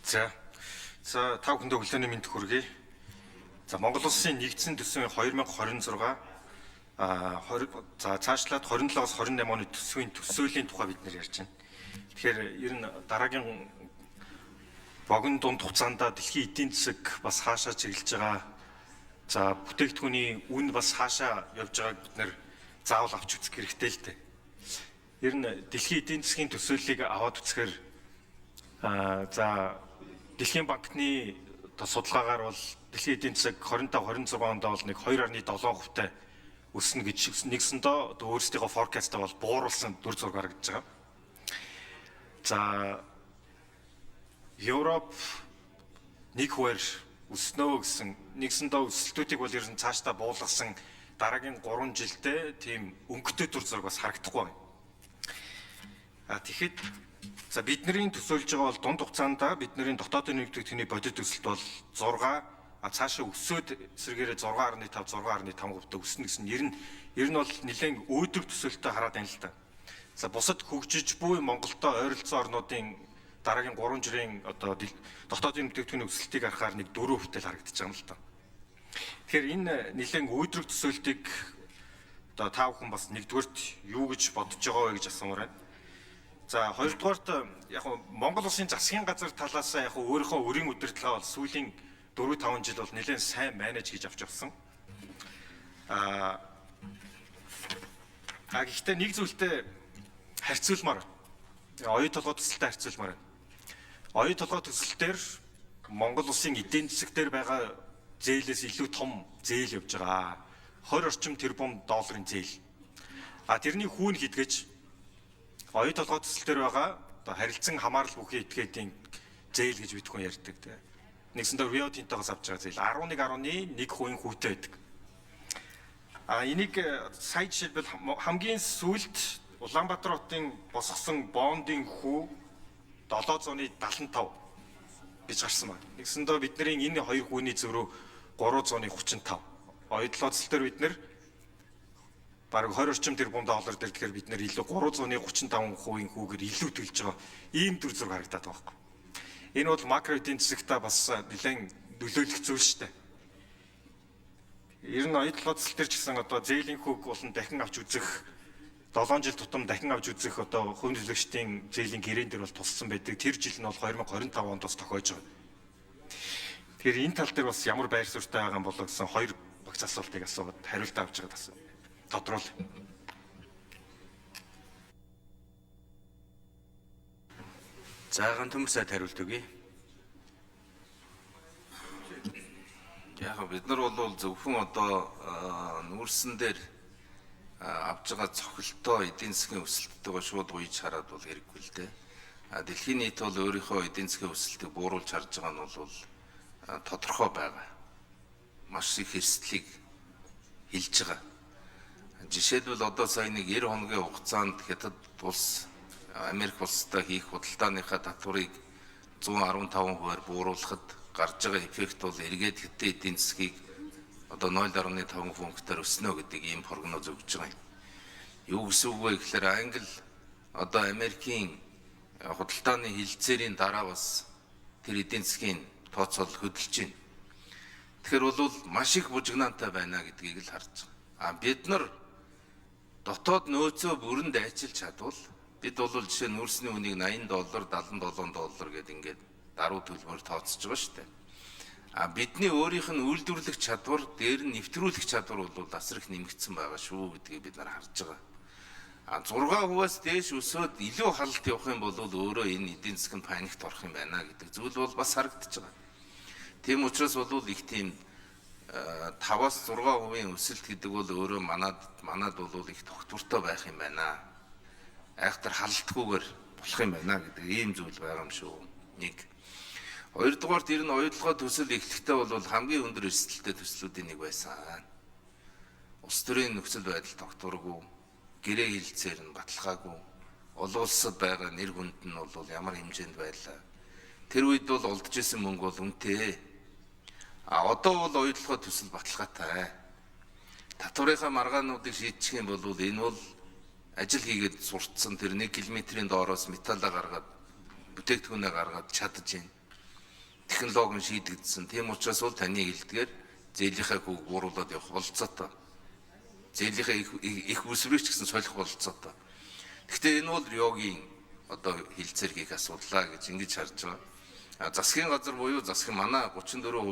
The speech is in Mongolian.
За та бүхэндээ өглөөний мэнд хүргэе. За Монгол Улсын нэгдсэн төсвийн 2026 цаашлаад 27-оос 28 оны төсвийн төсөөлийн тухай бид нэр ярьж байна. Тэгэхээр ер нь дараагийн богино дунд хугацаанд дэлхийн эдийн засаг бас хаашаа чиглэж байгаа. За бүтээгдэхүүний үн бас хаашаа явж байгааг бид нэр заавал авч үзэх хэрэгтэй л дээ. Ер нь дэлхийн эдийн засгийн төсөөллийг аваад үзэхээр Дэлхийн банкны судалгаагаар бол дэлхийн эдийн засаг 25-26 онд бол нэг 2.7%-тай өснө гэж нэгсэндээ өөрсдийнхөө форкастаа бол бууруулсан дүр зураг харагдаж байгаа. За Европ нэг хувиар өснөө гэсэн нэгсэндээ өсөлтүүдийг бол ерөн цаашдаа буулгасан дараагийн 3 жилдээ тийм өнгөтэй дүр зураг бас харагдахгүй байна. Тэгэхэд за бидний төсөөлж байгаа бол дунд хугацаанд бидний дотоодын нэгтгэгдэх бодит өсөлт бол 6 цаашаа өсөөд эсрэгээрээ 6.5 6.5% өснө гэсэн ер нь бол нэлээд өөдрөг төсөөлтөй хараад байна л да. За бусад хөгжиж буй Монголтой ойролцоо орнуудын дараагийн 3 жилийн дотоодын нэгтгэгдэх өсөлтийг харахаар нэг 4%-тэй л харагдаж байгаа юм л да. Тэгэхээр энэ нэлээд өөдрөг төсөөлтийг та бүхэн бас нэгдүгээрт юу гэж бодож байгаа вэ гэж асуумаар байна. За хоёрдугаарт яг Монгол Улсын засгийн газар талаас яг өөрийнхөө өрийн удирдлага бол сүүлийн 4-5 жил бол нэлээд сайн менеж хийж авч явсан. Гэхдээ нэг зүйлтэй харьцуулмаар байна. Оюун толгой төсөлтэй харьцуулмаар байна. Оюун толгой төсөлтөөр Монгол Улсын эдийн засаг дээр байгаа зээлээс илүү том зээл явж байгаа. 20 орчим тэрбум долларын зээл. Тэрний хүүн хідгэж оюун толгой төсөлтөөр байгаа харилцан хамаарал бүхий этгээдийн зээл гэж бидгүн ярьдаг. Нэгсэндээ Rio Tinto-гоос авч байгаа зээл 11.1% хүүтэй байдаг. Энийг сая жишээлбэл хамгийн сүүлд Улаанбаатар хотын босгосон бондын хүү 775 гэж гарсан байна. Нэгсэндээ бидний энэ хоёр хүүний зөрүү 335. Оюун толгой төсөлтөөр бид нэр бараг 20 орчим тэрбум доллар дээр тэгэхээр бид нэр илүү 335% хүүгээр илүү төлж байгаа ийм дүр зураг харагдаад байгаа байхгүй. Энэ бол макро эдийн засагтаа бас нэлээд нөлөөлөх зүйл шүү дээ. Ер нь оюун толгой төсөлтөр ч гэсэн зээлийн хүүг болон дахин авч үзэх 7 жил тутам дахин авч үзэх хувь нөлөөлөгчдийн зээлийн гэрээн дээр бол туссан байдаг. Тэр жил нь бол 2025 онд бас тохиож байгаа. Тэгэхээр энэ тал дээр бас ямар байр суурьтай байгаа юм болоо гэсэн хоёр багц асуултыг асууад хариулт авч байгаа гэсэн. Тодорхой. Заахан төмөрсөд хариулт өгье. Яг бид нар бол зөвхөн нүүрсэн дээр авж байгаа цохилтоо эдийн засгийн өсөлттэйгээ шууд уйж хараад бол хэрэггүй л дээ. Дэлхийн нийт бол өөрийнхөө эдийн засгийн өсөлтийг бууруулж харж байгаа нь бол тодорхой байгаа. Маш их эрсдлийг хилж байгаа. Жишээлбэл сая нэг 90 хоногийн хугацаанд Хятад улс Америк улстай хийх худалдааныхаа татварыг 115%-аар бууруулахад гарч байгаа эффект бол эргээд Хятадын эдийн засгийг 0.5%-аар өснө гэдэг ийм прогноз өгж байгаа юм. Юу гэсэн үг вэ гэхээр Англи Америкийн худалдааны хилцээрийн дараа бас тэр эдийн засгийн тооцоол хөдөлж байна. Тэгэхээр бол маш их бужигнаантай байна гэдгийг л харж байгаа. Бид нар дотоод нөөцөө бүрэн дайчилж чадвал бид бол жишээ нь нүүрсний үнийг $80, $77 гэдэг ингээд даруй төлбөр тооцож байгаа шүү дээ. Бидний өөрийнх нь үйлдвэрлэх чадвар, дээр нь нэвтрүүлэх чадвар бол асар их нэмэгдсэн байгаа шүү гэдгийг бид нар харж байгаа. 6%-аас дээш өсөөд илүү халалт явах юм бол өөрөө энэ эдийн засгийн паникт орох юм байна гэдэг зүйл бол бас харагдаж байгаа. Тийм учраас бол их тийм 5-аас 6% өсөлт гэдэг бол өөрөө манад бол их тогтвортой байх юм байна. Айхтар халалтгүйгээр болох юм байна гэдэг ийм зүйл байгаа юм шүү. Нэг. Хоёрдугаарт ер нь оюун толгой төсөл эхлэхдээ бол хамгийн өндөр эрсдэлтэй төслүүдийн нэг байсан. Улс төрийн нөхцөл байдал тогтворгүй, гэрээ хилцээр нь баталгаагүй, олон улсад байгаа нэр хүнд нь бол ямар хэмжээнд байлаа. Тэр үед бол олдож исэн мөнгө бол үнэтэй. Одоо бол оюун толгой төсөл баталгаатай. Татварынхаа маргаануудыг шийдчих юм бол энэ бол ажил хийгээд суртсан тэр 1 км-ийн доороос металлаа гаргаад бүтээгдэхүүнээ гаргаад чадж байна. технологи нь шийдэгдсэн. Тийм учраас бол таны хэлдгээр зээлийнхээ хүүг бууруулад явах болцоотой. Зээлийнхээ их үсвэрийг ч гэсэн солих болцоотой. Гэхдээ энэ бол йогийн одоо хилцээр хийх асуудлаа гэж ингэж харж байгаа. Засгийн газар буюу засгийн манай 34%